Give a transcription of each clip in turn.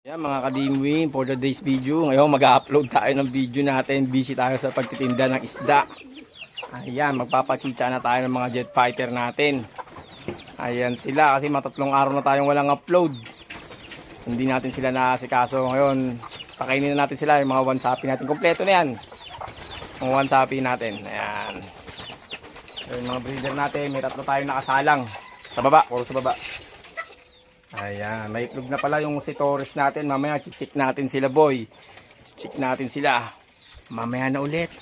Yan mga kadimwin, for the day's video. Ngayon mag-upload tayo ng video natin. Busy tayo sa pagtitinda ng isda. Ayan, magpapachicha na tayo ng mga jet fighter natin. Ayan sila kasi matatlong araw na tayong walang upload. Hindi natin sila naasikaso. Ngayon, pakainin na natin sila yung mga one-sapi natin. Kompleto na yan. Mga one-sapi natin. Ayan. Yung mga breeder natin, may tatlo tayong nakasalang. Sa baba, puro sa baba. Ayan, may itlog na pala yung si Torres natin. Mamaya check natin sila, boy. Check natin sila. Mamaya na ulit.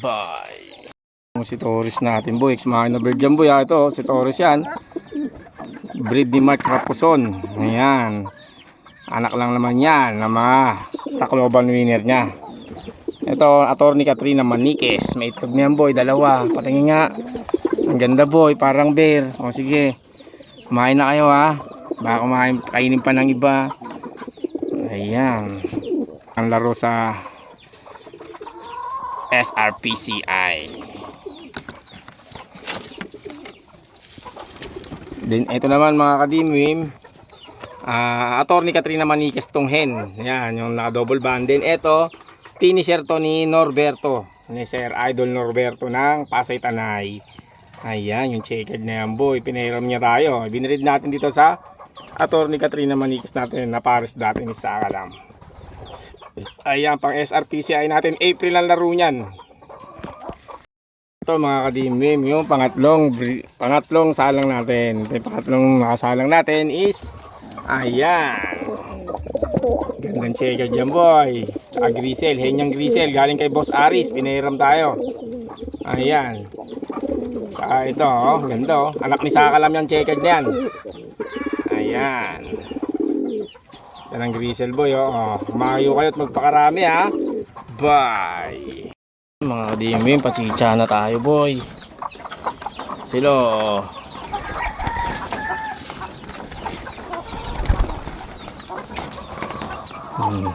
Bye. Yung si Torres natin, boy. Ex-mahal na bird dyan, boy. Ito, si Torres yan. Breed ni Mark Raposon. Ayan. Anak lang naman yan ng mga Tacloban winner niya. Ito, Attorney Katrina Maniquez. May itlog niyan, boy. Dalawa. Patingin nga. Ang ganda, boy. Parang bear. O, sige. Kumain na kayo, ha. Baka kumain, kainin pa ng iba. Ayan. Ang laro sa SRPCI. Then ito naman mga kadimwim, Attorney Katrina Maniquez tong hen. Ayan, yung naka double band. Then ito, finisher to ni Norberto. Ni Sir Idol Norberto ng Pasay Tanay. Ayan, yung checkered na yan, boy. Pinahiram niya tayo. Binirid natin dito sa Attorney Katrina Maniquez natin na pares dati ni Sakalam. Ayan, pang SRPCI natin. April ang laro niyan. Ito mga kadimim, yung pangatlong salang natin. Yung pangatlong nakasalang natin is ayan. Gandang checker dyan, boy. Tsaka grisel, henyang grisel. Galing kay Boss Aris, pinahiram tayo. Ayan. Tsaka ito, oh, ganda, oh. Anak ni Sakalam yan, checker niyan. Ayan. Ito ng grisel, boy, oh. Mayo kayo at magpakarami, ha. Bye. Mga kadimim, pachicha na tayo, boy. Silo. Ang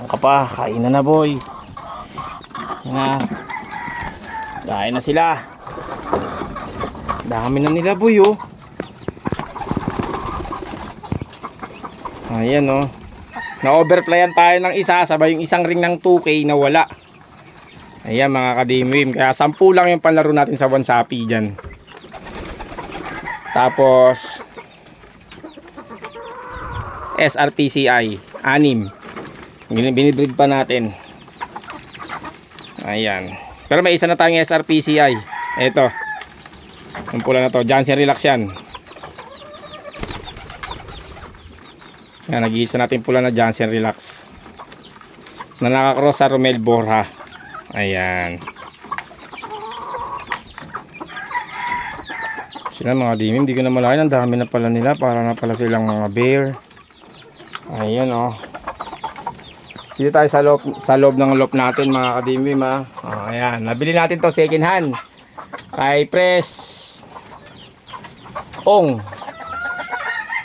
kapa, kain na boy. Na. Kain na sila. Dami na nila, boy, oh. Ayan, oh. Na-overplayan tayo ng isa, sabay yung isang ring ng 2K na wala. Ayan mga kadimwim, kaya 10 lang yung panlaro natin sa one-sapi dyan. Tapos SRPCI 6 binibreed pa natin. Ayan, pero may isa na tayong SRPCI. Ito, yung pula na to, Jansen Relax yan. Yan, nag-iisa natin pula na Jansen Relax na nakakross sa Romel Borja. Ayan sila mga dimim, hindi ko na malayan. Ang dami na pala nila, para na pala silang mga bear. Ayan, oh. Dito tayo sa loob ng loop natin mga kadimim, ha. Ayan, nabili natin to second hand kay Pres Ong.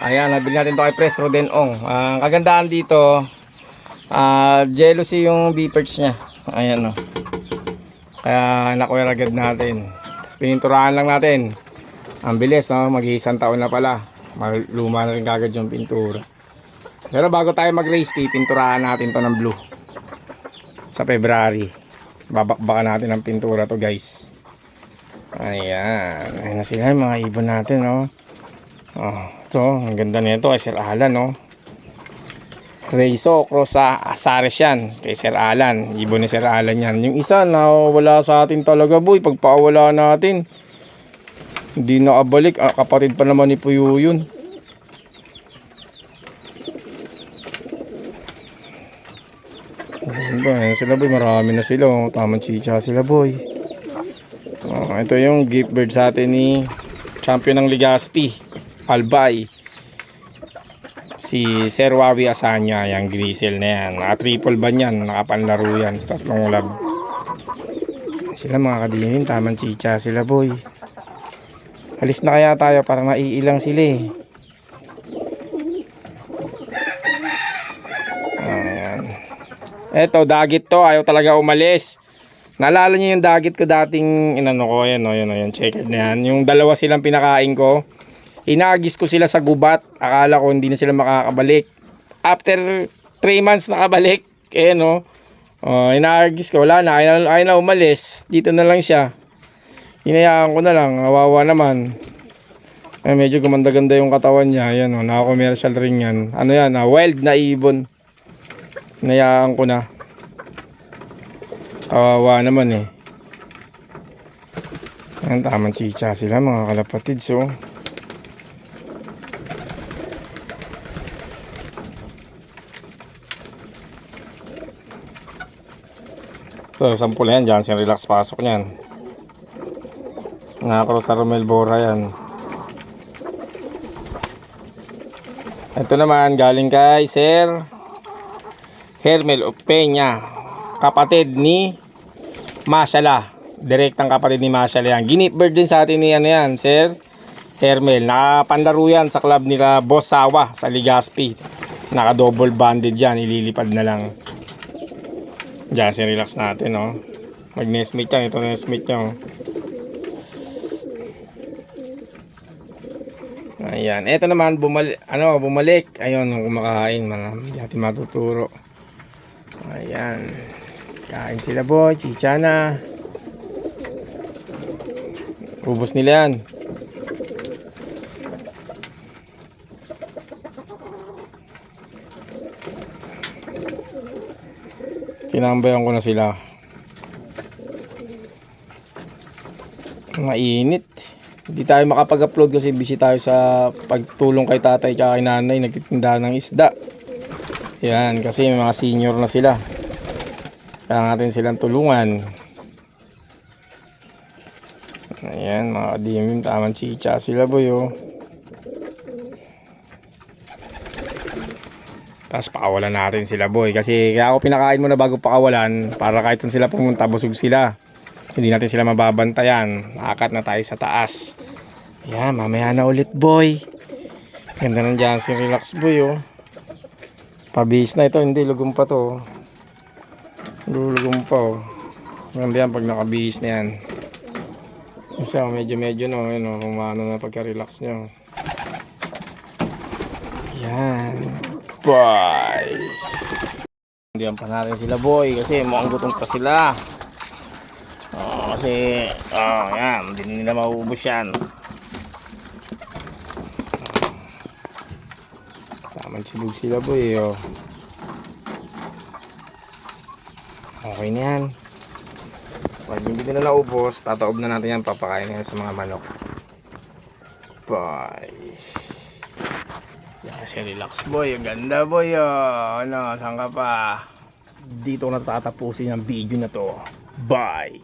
Ayan, nabili natin to kay Pres Roden Ong. Ang kagandahan dito, jealousy yung beeperch niya. Ayan, oh. Kaya nakuha agad natin. Pininturahan lang natin. Ang bilis, no? Mag-iisang taon na pala. Luma na rin kagad yung pintura. Pero bago tayo mag-race, pipinturahan natin to ng blue. Sa February. Babakbakan natin ang pintura to, guys. Ayan. Ayan na sila yung mga ibon natin, no? Oh, ito, ang ganda nito kay Sir Alan, no? Reiso cross sa Asares yan kay Sir Alan. Ibon ni Sir Alan yan. Yung isa na wala sa atin talaga, boy. Pagpawala natin, hindi nakabalik. Kapatid pa naman ni Puyo yun. Ayan sila, boy. Marami na sila, oh. Tamang chicha sila, boy. Oh, ito yung gift bird sa atin ni champion ng Ligaspi, Albay, si Sir Wawi Asanya. Yung grisel na yan, naka triple ban yan, nakapanlaro yan, tatlong lab sila mga kadinin. Tamang chicha sila, boy. Alis na kaya tayo, parang naiilang sila, eh. Ayan. Eto, dagit to, ayaw talaga umalis. Naalala niyo yung dagit ko dating inano ko, yan, oh, yan, oh, yung checkered na yan. Yung dalawa silang pinakain ko, Inagis ko sila sa gubat. Akala ko hindi na sila makakabalik. After 3 months nakabalik. Eh no. Inagis ko. Wala na. Ayaw na umalis. Dito na lang siya. Hinayaan ko na lang. Kawawa naman. Medyo gumanda-ganda yung katawan niya. Ayan o. Naka-commercial ring yan. Ano yan? Wild na ibon. Hinayaan ko na. Kawawa naman eh. Ayan, tamang chicha sila mga kalapatid. So ito, sampul yan. Johnson Relax pasok yan. Nakakross sa Romel Bora yan. Ito naman galing kay Sir Hermel Peña, kapatid ni Mashala. Direktang kapatid ni Mashala yan. Guinea bird din sa atin ni ano yan, Sir Hermel. Nakapanlaro yan sa club nila Boss Sawa sa Legazpi. Naka double banded yan. Ililipad na lang. Diyan, relax natin, no. Mag-nestmate yan. Ito nestmate nyo. Ayan. Ito naman, bumalik. Ayun, nung kumakain. Hindi natin matuturo. Ayan. Kain sila, boy. Chicha na. Ubus nila yan. Tinambayan ko na sila. Mainit. Hindi tayo makapag-upload kasi busy tayo sa pagtulong kay tatay at kay nanay. Nagtitinda ng isda. Yan, kasi may mga senior na sila. Kaya natin silang tulungan. Ayan, mga kadimim. Tamang chicha sila, boy, oh. Tapos pakawalan natin sila, boy. Kasi kaya ako pinakain muna bago pakawalan. Para kahit saan sila pumunta, busog sila. Hindi natin sila mababantayan. Akat na tayo sa taas. Ayan, mamaya na ulit, boy. Ganda ng Johnson Relax, boy, oh. Pabihis na ito. Hindi, lugong pa to. Lugong pa, oh. Ganda yan pag nakabihis na yan. So, medyo no. Yun, oh. Humano na pagka-relax nyo. Ayan. Bye. Diyan pa natin sila, boy, kasi mukhang gutom pa sila. Kasi yan, hindi nila mauubos yan. Tamang sibog sila, boy, oh. Okay na yan. Pag hindi nila naubos, tataob na natin yan, papakain na yan sa mga manok. Bye. Yan, si Relax, boy. Ang ganda, boy, oh. Ano, saan ka pa? Dito na tatapusin ang video na to. Bye.